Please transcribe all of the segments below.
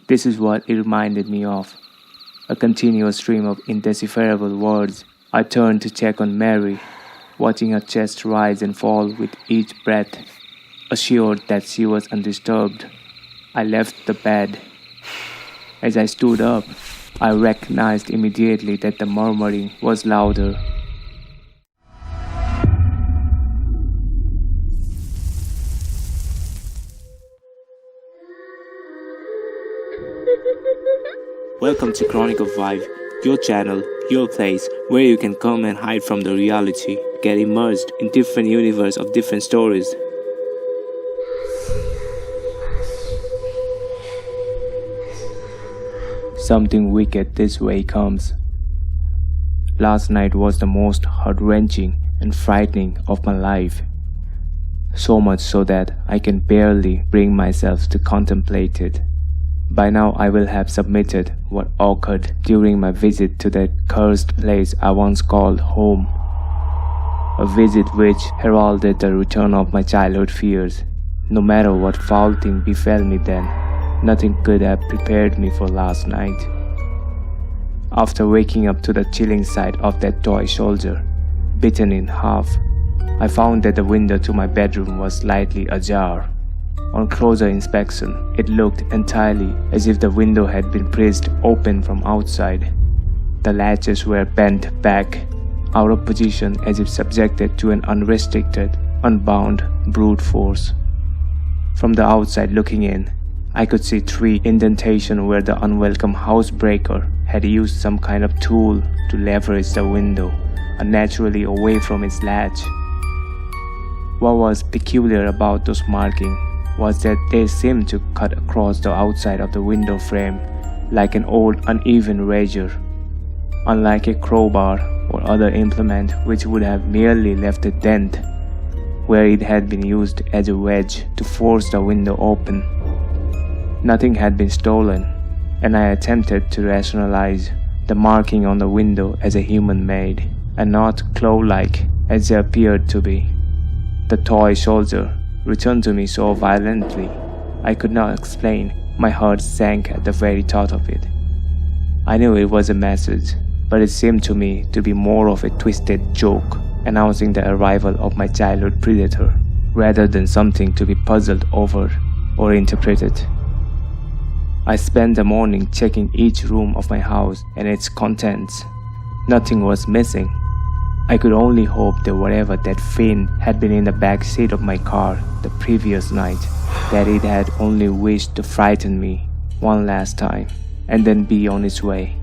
This is what it reminded me of. A continuous stream of indecipherable words. I turned to check on Mary, watching her chest rise and fall with each breath. Assured that she was undisturbed, I left the bed. As I stood up, I recognized immediately that the murmuring was louder. Welcome to ChronicleVibe, your channel, your place where you can come and hide from the reality, get immersed in different universe of different stories. Something wicked this way comes. Last night was the most heart-wrenching and frightening of my life. So much so that I can barely bring myself to contemplate it. By now I will have submitted what occurred during my visit to that cursed place I once called home. A visit which heralded the return of my childhood fears. No matter what foul thing befell me then, nothing could have prepared me for last night. After waking up to the chilling sight of that toy soldier, bitten in half, I found that the window to my bedroom was slightly ajar. On closer inspection, it looked entirely as if the window had been pressed open from outside. The latches were bent back, out of position as if subjected to an unrestricted, unbound brute force. From the outside looking in, I could see 3 indentations where the unwelcome housebreaker had used some kind of tool to leverage the window unnaturally away from its latch. What was peculiar about those markings was that they seemed to cut across the outside of the window frame like an old uneven razor. Unlike a crowbar or other implement which would have merely left a dent where it had been used as a wedge to force the window open. Nothing had been stolen, and I attempted to rationalize the marking on the window as a human-made, and not claw-like as they appeared to be. The toy soldier returned to me so violently, I could not explain. My heart sank at the very thought of it. I knew it was a message, but it seemed to me to be more of a twisted joke, announcing the arrival of my childhood predator, rather than something to be puzzled over or interpreted. I spent the morning checking each room of my house and its contents. Nothing was missing. I could only hope that whatever that fiend had been in the back seat of my car the previous night, that it had only wished to frighten me one last time and then be on its way.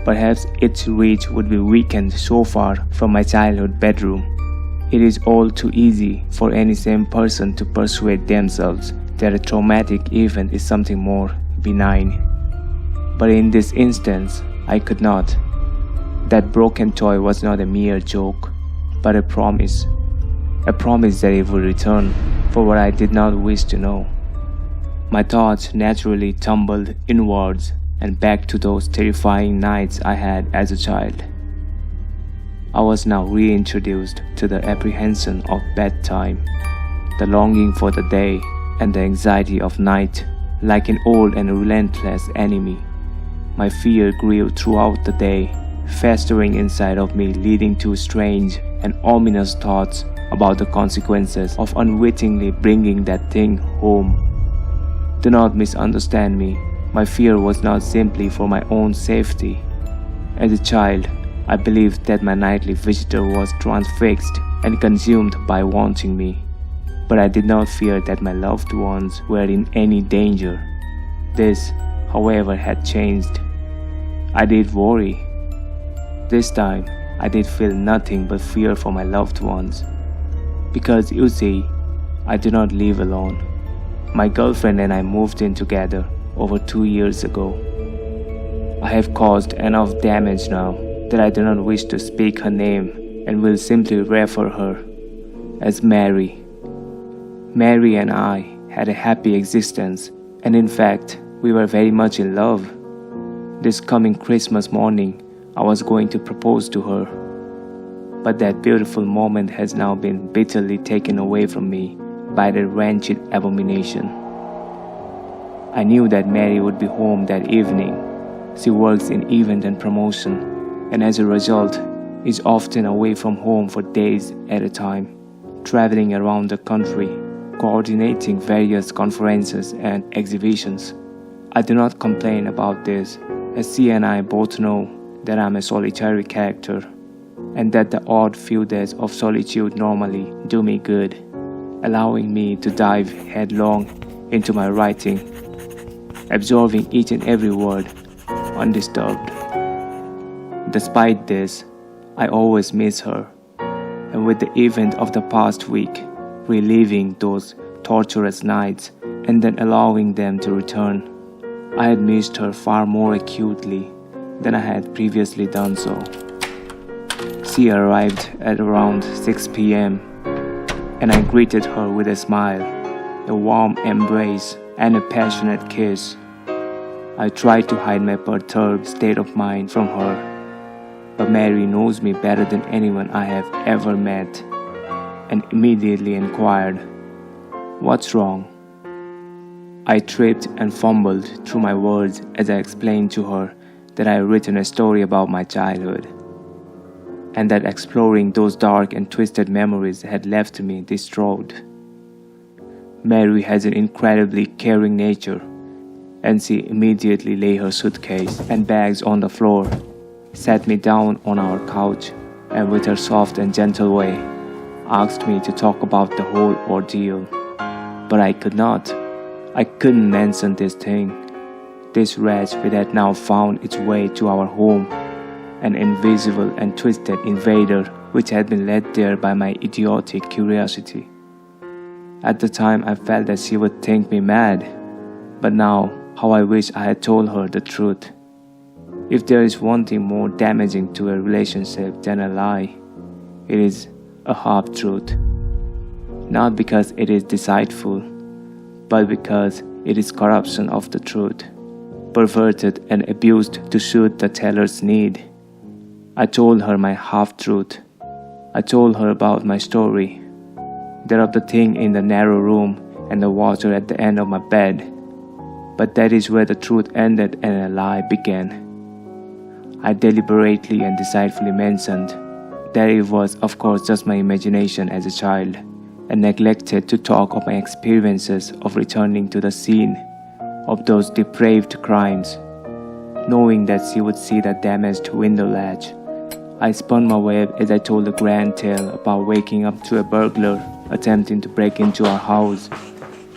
Perhaps its reach would be weakened so far from my childhood bedroom. It is all too easy for any sane person to persuade themselves that a traumatic event is something more benign. But in this instance, I could not. That broken toy was not a mere joke, but a promise that it would return for what I did not wish to know. My thoughts naturally tumbled inwards and back to those terrifying nights I had as a child. I was now reintroduced to the apprehension of bedtime, the longing for the day, and the anxiety of night. Like an old and relentless enemy, my fear grew throughout the day, festering inside of me, leading to strange and ominous thoughts about the consequences of unwittingly bringing that thing home. Do not misunderstand me. My fear was not simply for my own safety. As a child, I believed that my nightly visitor was transfixed and consumed by wanting me. But I did not fear that my loved ones were in any danger. This, however, had changed. I did worry. This time, I did feel nothing but fear for my loved ones. Because you see, I do not live alone. My girlfriend and I moved in together over 2 years ago. I have caused enough damage now that I do not wish to speak her name and will simply refer her as Mary. Mary and I had a happy existence, and in fact, we were very much in love. This coming Christmas morning, I was going to propose to her. But that beautiful moment has now been bitterly taken away from me by the wretched abomination. I knew that Mary would be home that evening. She works in event and promotion, and as a result, is often away from home for days at a time, traveling around the country, coordinating various conferences and exhibitions. I do not complain about this, as she and I both know that I'm a solitary character, and that the odd few days of solitude normally do me good, allowing me to dive headlong into my writing, absorbing each and every word undisturbed. Despite this, I always miss her, and with the event of the past week, reliving those torturous nights and then allowing them to return, I had missed her far more acutely than I had previously done so. She arrived at around 6 p.m., and I greeted her with a smile, a warm embrace, and a passionate kiss. I tried to hide my perturbed state of mind from her, but Mary knows me better than anyone I have ever met, and immediately inquired, "What's wrong?" I tripped and fumbled through my words as I explained to her that I had written a story about my childhood, and that exploring those dark and twisted memories had left me distraught. Mary has an incredibly caring nature, and she immediately laid her suitcase and bags on the floor, sat me down on our couch, and with her soft and gentle way, asked me to talk about the whole ordeal. But I could not. I couldn't mention this thing, this wretch which had now found its way to our home, an invisible and twisted invader which had been led there by my idiotic curiosity. At the time I felt that she would think me mad, but now how I wish I had told her the truth. If there is one thing more damaging to a relationship than a lie, it is a half-truth. Not because it is deceitful, but because it is corruption of the truth, perverted and abused to suit the teller's need. I told her my half-truth. I told her about my story, that of the thing in the narrow room and the water at the end of my bed. But that is where the truth ended and a lie began. I deliberately and decidedly mentioned that it was of course just my imagination as a child, and neglected to talk of my experiences of returning to the scene of those depraved crimes. Knowing that she would see the damaged window latch, I spun my web as I told a grand tale about waking up to a burglar attempting to break into our house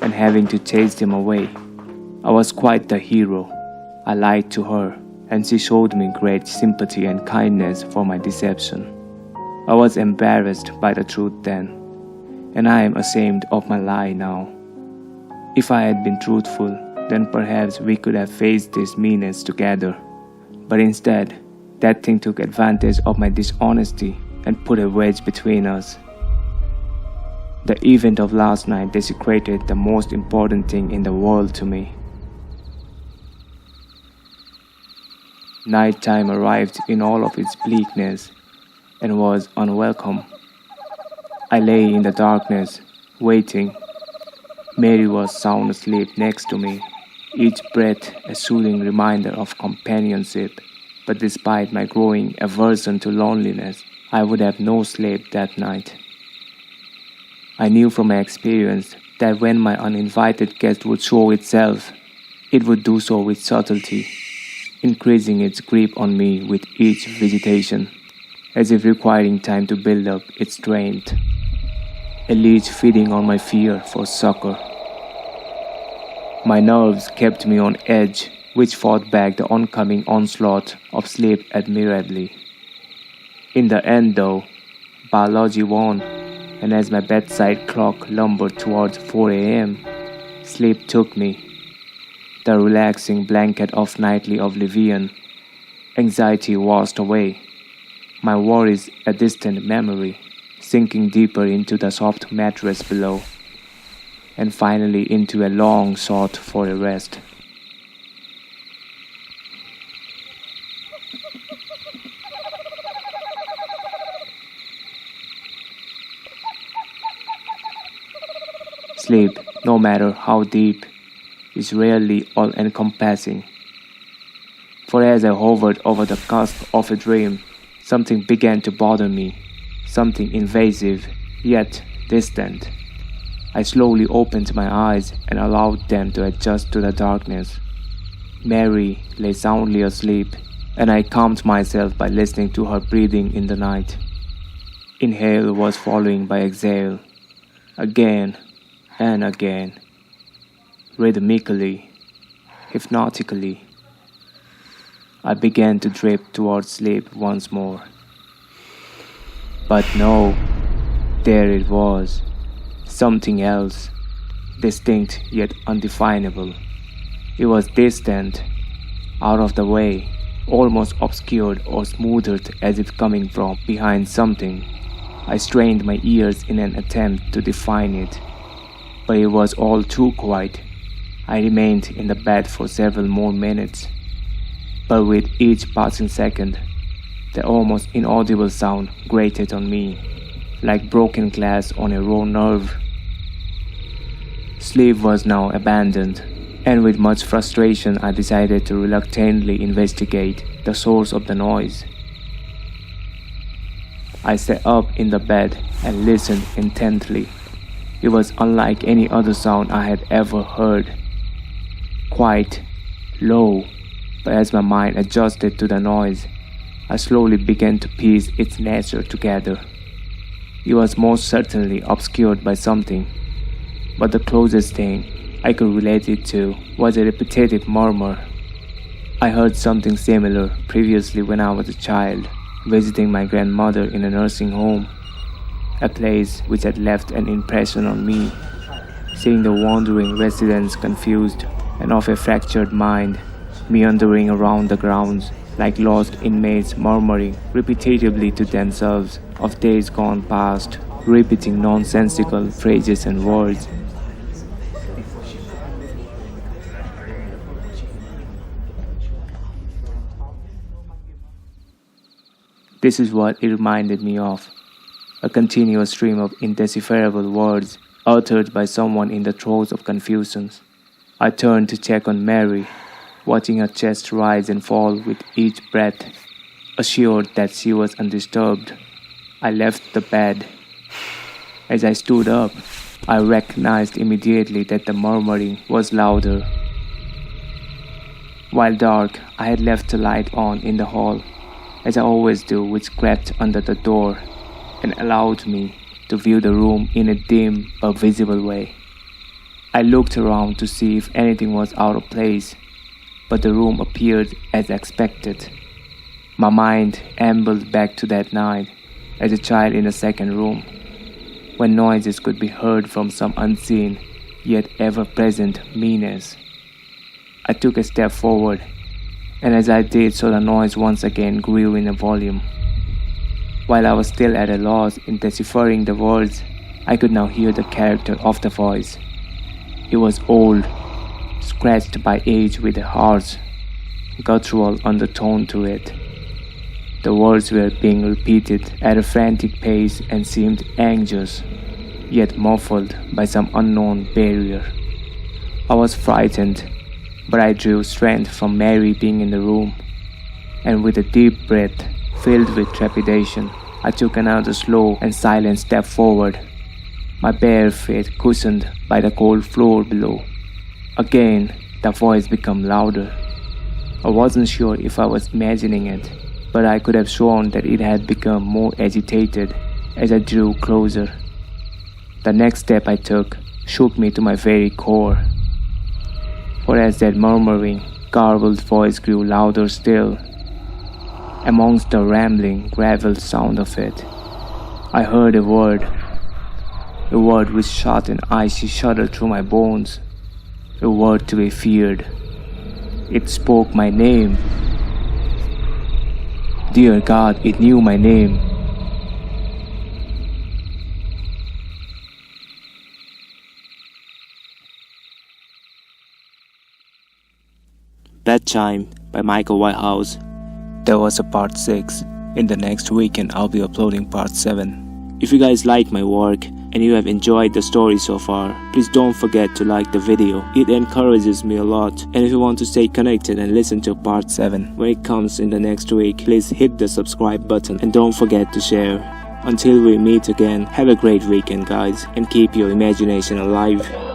and having to chase him away. I was quite the hero. I lied to her, and she showed me great sympathy and kindness for my deception. I was embarrassed by the truth then, and I am ashamed of my lie now. If I had been truthful, then perhaps we could have faced this meanness together. But instead, that thing took advantage of my dishonesty and put a wedge between us. The event of last night desecrated the most important thing in the world to me. Nighttime arrived in all of its bleakness and was unwelcome. I lay in the darkness, waiting. Mary was sound asleep next to me, each breath a soothing reminder of companionship. But despite my growing aversion to loneliness, I would have no sleep that night. I knew from my experience that when my uninvited guest would show itself, it would do so with subtlety, increasing its grip on me with each visitation, as if requiring time to build up its strength. A leech feeding on my fear for succor. My nerves kept me on edge, which fought back the oncoming onslaught of sleep admirably. In the end, though, biology won, and as my bedside clock lumbered towards 4 a.m., sleep took me. The relaxing blanket of nightly oblivion, anxiety washed away, my worries a distant memory, sinking deeper into the soft mattress below, and finally into a long sought for a rest. Sleep, no matter how deep, is rarely all-encompassing. For as I hovered over the cusp of a dream, something began to bother me, something invasive, yet distant. I slowly opened my eyes and allowed them to adjust to the darkness. Mary lay soundly asleep, and I calmed myself by listening to her breathing in the night. Inhale was following by exhale, again and again, rhythmically, hypnotically. I began to drift towards sleep once more. But no, there it was, something else, distinct yet undefinable. It was distant, out of the way, almost obscured or smoothed as if coming from behind something. I strained my ears in an attempt to define it, but it was all too quiet. I remained in the bed for several more minutes, but with each passing second, the almost inaudible sound grated on me, like broken glass on a raw nerve. Sleep was now abandoned, and with much frustration I decided to reluctantly investigate the source of the noise. I sat up in the bed and listened intently. It was unlike any other sound I had ever heard. Quiet, low, but as my mind adjusted to the noise, I slowly began to piece its nature together. It was most certainly obscured by something, but the closest thing I could relate it to was a repetitive murmur. I heard something similar previously when I was a child, visiting my grandmother in a nursing home, a place which had left an impression on me, seeing the wandering residents confused and of a fractured mind, meandering around the grounds like lost inmates murmuring repetitively to themselves of days gone past, repeating nonsensical phrases and words. This is what it reminded me of, a continuous stream of indecipherable words uttered by someone in the throes of confusion. I turned to check on Mary, watching her chest rise and fall with each breath. Assured that she was undisturbed, I left the bed. As I stood up, I recognized immediately that the murmuring was louder. While dark, I had left the light on in the hall, as I always do, which crept under the door and allowed me to view the room in a dim but visible way. I looked around to see if anything was out of place, but the room appeared as expected. My mind ambled back to that night as a child in the second room, when noises could be heard from some unseen yet ever-present meanness. I took a step forward, and as I did so the noise once again grew in volume. While I was still at a loss in deciphering the words, I could now hear the character of the voice. It was old, scratched by age with a harsh, guttural undertone to it. The words were being repeated at a frantic pace and seemed anxious, yet muffled by some unknown barrier. I was frightened, but I drew strength from Mary being in the room, and with a deep breath filled with trepidation, I took another slow and silent step forward, my bare feet cushioned by the cold floor below. Again, the voice became louder. I wasn't sure if I was imagining it, but I could have sworn that it had become more agitated as I drew closer. The next step I took shook me to my very core. For as that murmuring, garbled voice grew louder still, amongst the rambling, gravel sound of it, I heard a word which shot an icy shudder through my bones, a word to be feared. It spoke my name. Dear God, it knew my name. Bedtime by Whitehouse. There was a part 6. In the next weekend I'll be uploading part 7. If you guys like my work, and you have enjoyed the story so far, please don't forget to like the video. It encourages me a lot. And if you want to stay connected and listen to part 7 when it comes in the next week, please hit the subscribe button and don't forget to share. Until we meet again, have a great weekend guys, and keep your imagination alive.